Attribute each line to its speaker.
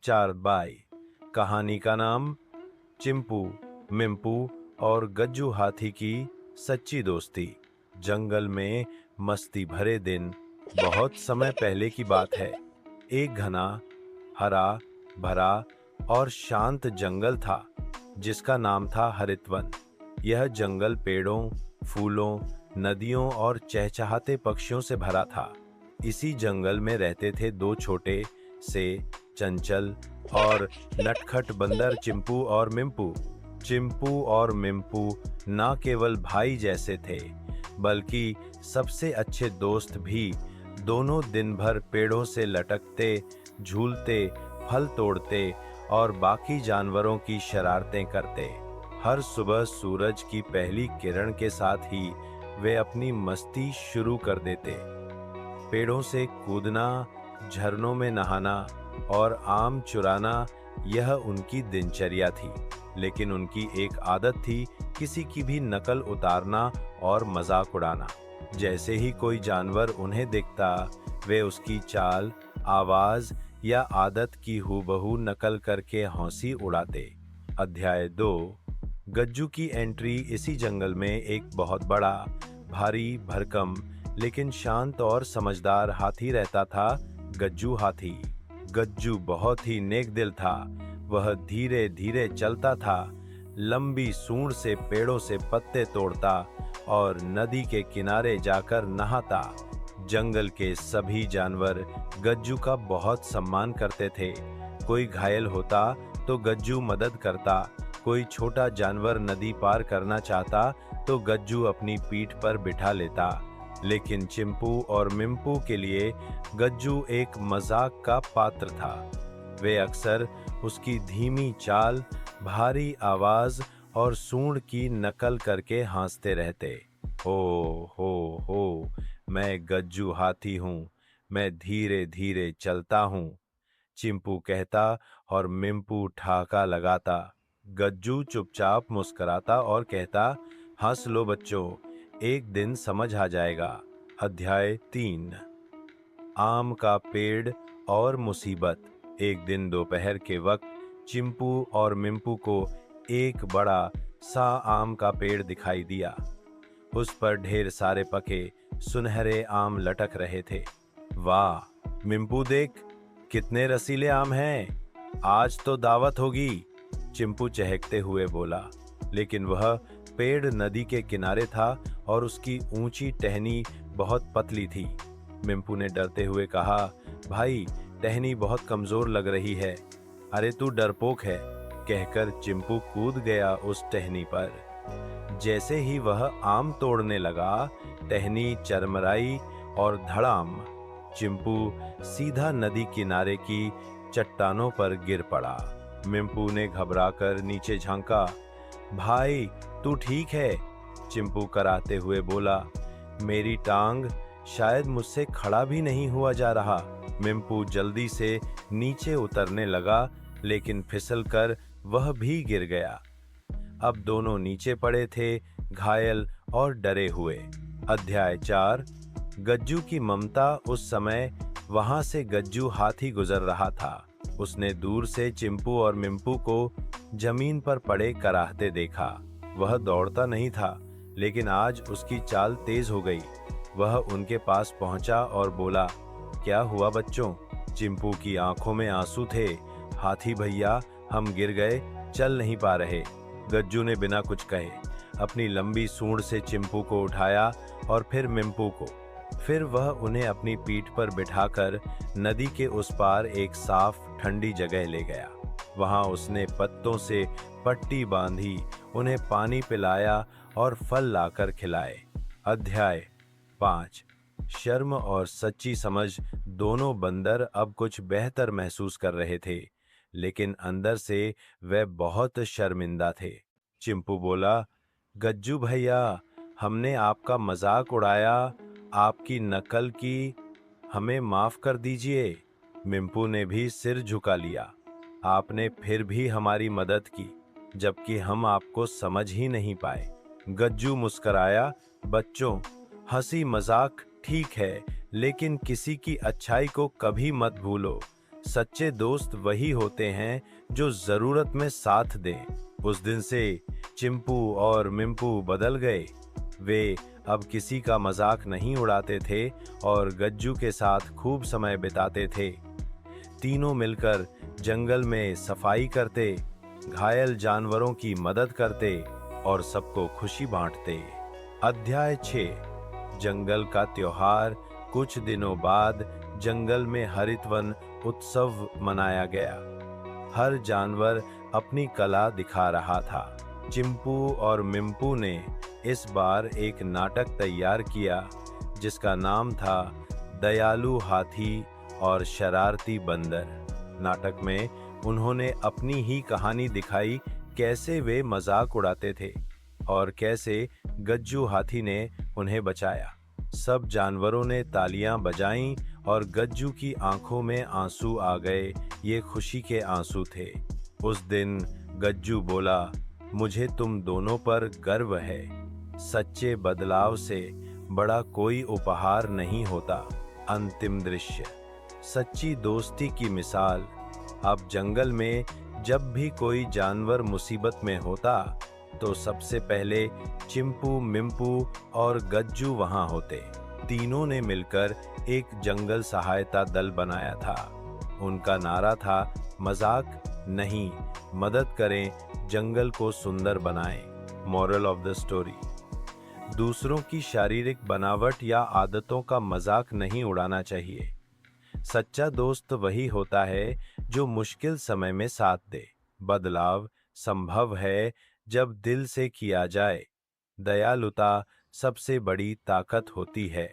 Speaker 1: चार बाई। कहानी का नाम चिंपू, मिंपू और गज्जू हाथी की सच्ची दोस्ती। जंगल में मस्ती भरे दिन। बहुत समय पहले की बात है। एक घना, हरा भरा और शांत जंगल था जिसका नाम था हरितवन। यह जंगल पेड़ों, फूलों, नदियों और चहचहाते पक्षियों से भरा था। इसी जंगल में रहते थे दो छोटे से चंचल और नटखट बंदर, चिंपू और मिंपू। चिंपू और मिंपू न केवल भाई जैसे थे, बल्कि सबसे अच्छे दोस्त भी। दोनों दिन भर पेड़ों से लटकते, झूलते, फल तोड़ते और बाकी जानवरों की शरारतें करते। हर सुबह सूरज की पहली किरण के साथ ही वे अपनी मस्ती शुरू कर देते। पेड़ों से कूदना, झरनों में नहाना और आम चुराना, यह उनकी दिनचर्या थी। लेकिन उनकी एक आदत थी, किसी की भी नकल उतारना और मजाक उड़ाना। जैसे ही कोई जानवर उन्हें दिखता, वे उसकी चाल, आवाज या आदत की हूबहू नकल करके हंसी उड़ाते। अध्याय 2। गज्जू की एंट्री। इसी जंगल में एक बहुत बड़ा, भारी भरकम लेकिन शांत और समझदार हाथी रहता था, गज्जू हाथी। गज्जू बहुत ही नेक दिल था। वह धीरे धीरे चलता था, लंबी सूंड से पेड़ों से पत्ते तोड़ता और नदी के किनारे जाकर नहाता। जंगल के सभी जानवर गज्जू का बहुत सम्मान करते थे। कोई घायल होता तो गज्जू मदद करता। कोई छोटा जानवर नदी पार करना चाहता तो गज्जू अपनी पीठ पर बिठा लेता। लेकिन चिंपू और मिंपू के लिए गज्जू एक मजाक का पात्र था। वे अक्सर उसकी धीमी चाल, भारी आवाज और सूंड की नकल करके हंसते रहते। हो, मैं गज्जू हाथी हूँ, मैं धीरे धीरे चलता हूँ, चिंपू कहता और मिंपू ठहाका लगाता। गज्जू चुपचाप मुस्कुराता और कहता, हंस लो बच्चों, एक दिन समझ आ जाएगा। अध्याय 3। आम का पेड़ और मुसीबत। एक दिन दोपहर के वक्त चिंपू और मिंपू को एक बड़ा सा आम का पेड़ दिखाई दिया। उस पर ढेर सारे पके सुनहरे आम लटक रहे थे। वाह मिंपू, देख कितने रसीले आम हैं, आज तो दावत होगी, चिंपू चहकते हुए बोला। लेकिन वह पेड़ नदी के किनारे था और उसकी ऊंची टहनी बहुत पतली थी। मिंपू ने डरते हुए कहा, भाई टहनी बहुत कमजोर लग रही है। अरे तू डरपोक है, कहकर चिंपू कूद गया उस टहनी पर। जैसे ही वह आम तोड़ने लगा, टहनी चरमराई और धड़ाम, चिंपू सीधा नदी किनारे की चट्टानों पर गिर पड़ा। मिंपू ने घबराकर नीचे झांका। भाई तू ठीक है? चिंपू कराते हुए बोला, मेरी टांग, शायद मुझसे खड़ा भी नहीं हुआ जा रहा। मिंपू जल्दी से नीचे उतरने लगा, लेकिन फिसलकर वह भी गिर गया। अब दोनों नीचे पड़े थे, घायल और डरे हुए। अध्याय 4। गज्जू की ममता। उस समय वहां से गज्जू हाथी गुजर रहा था। उसने दूर से चिंपू और मिंपू को जमीन पर पड़े कराहते देखा। वह दौड़ता नहीं था, लेकिन आज उसकी चाल तेज हो गई। वह उनके पास पहुंचा और बोला, क्या हुआ बच्चों? चिंपू की आंखों में आंसू थे। हाथी भैया, हम गिर गए, चल नहीं पा रहे। गज्जू ने बिना कुछ कहे अपनी लंबी सूंड से चिंपू को उठाया और फिर मिंपू को। फिर वह उन्हें अपनी पीठ पर बिठाकर नदी के उस पार एक साफ ठंडी जगह ले गया। वहां उसने पत्तों से पट्टी बांधी, उन्हें पानी पिलाया और फल लाकर खिलाए। अध्याय 5। शर्म और सच्ची समझ। दोनों बंदर अब कुछ बेहतर महसूस कर रहे थे, लेकिन अंदर से वे बहुत शर्मिंदा थे। चिंपू बोला, गज्जू भैया, हमने आपका मजाक उड़ाया, आपकी नकल की, हमें माफ कर दीजिए। मिंपू ने भी सिर झुका लिया। आपने फिर भी हमारी मदद की, जबकि हम आपको समझ ही नहीं पाए। गज्जू मुस्कराया, बच्चों, हंसी मजाक ठीक है, लेकिन किसी की अच्छाई को कभी मत भूलो। सच्चे दोस्त वही होते हैं जो जरूरत में साथ दें। उस दिन से चिंपू और मिंपू बदल गए। वे अब किसी का मजाक नहीं उड़ाते थे और गज्जू के साथ खूब समय बिताते थे। तीनों मिलकर जंगल में सफाई करते, घायल जानवरों की मदद करते और सबको खुशी बांटते। अध्याय 6 जंगल का त्योहार। कुछ दिनों बाद जंगल में हरितवन उत्सव मनाया गया। हर जानवर अपनी कला दिखा रहा था। चिंपू और मिंपू ने इस बार एक नाटक तैयार किया जिसका नाम था दयालु हाथी और शरारती बंदर। नाटक में उन्होंने अपनी ही कहानी दिखाई, कैसे वे मजाक उड़ाते थे और कैसे गज्जू हाथी ने उन्हें बचाया। सब जानवरों ने तालियां बजाईं और गज्जू की आंखों में आंसू आ गए। ये खुशी के आंसू थे। उस दिन गज्जू बोला, मुझे तुम दोनों पर गर्व है। सच्चे बदलाव से बड़ा कोई उपहार नहीं होता। अंतिम दृश्य। सच्ची दोस्ती की मिसाल। अब जंगल में जब भी कोई जानवर मुसीबत में होता तो सबसे पहले चिंपू, मिंपू और गज्जू वहां होते। तीनों ने मिलकर एक जंगल सहायता दल बनाया था। उनका नारा था, मजाक नहीं, मदद करें, जंगल को सुंदर बनाएं। Moral of the story. दूसरों की शारीरिक बनावट या आदतों का मजाक नहीं उड़ाना चाहिए। सच्चा दोस्त वही होता है जो मुश्किल समय में साथ दे। बदलाव संभव है जब दिल से किया जाए। दयालुता सबसे बड़ी ताकत होती है।